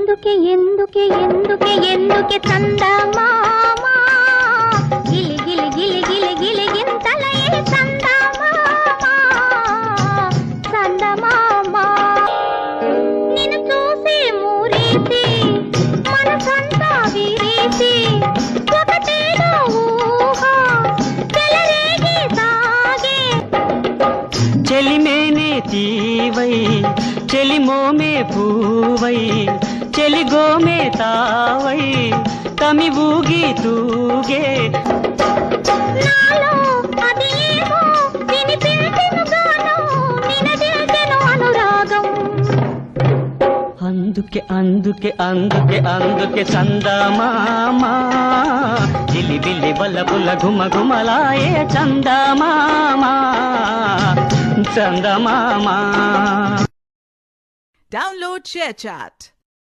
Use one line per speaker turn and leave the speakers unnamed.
ఎందుకే ఎందుకే ఎందుకే ఎందుకే చందమామా గిలి గిలి గిలి గిలి గిలి గింతలయే చందమామా చందమామా నిన్ను చూసి మూరేసి మనసంతా విరేసి ఒకటేదో ఊహ చెలరేగి సాగే
చెలిమేనే తీవై చెలిమోమే పూవై చెలిగోమే తావై తమి ఊగి తూగే
నాలో అది ఏమో వినిపించెను గానం నినదిల్చెను అనురాగం
అందుకే అందుకే అందుకే అందుకే చందమామా జిలిబిలి బల్లబుల్ల గుమ గుమలాయే చందమామా చందమామా.
Download ShareChat.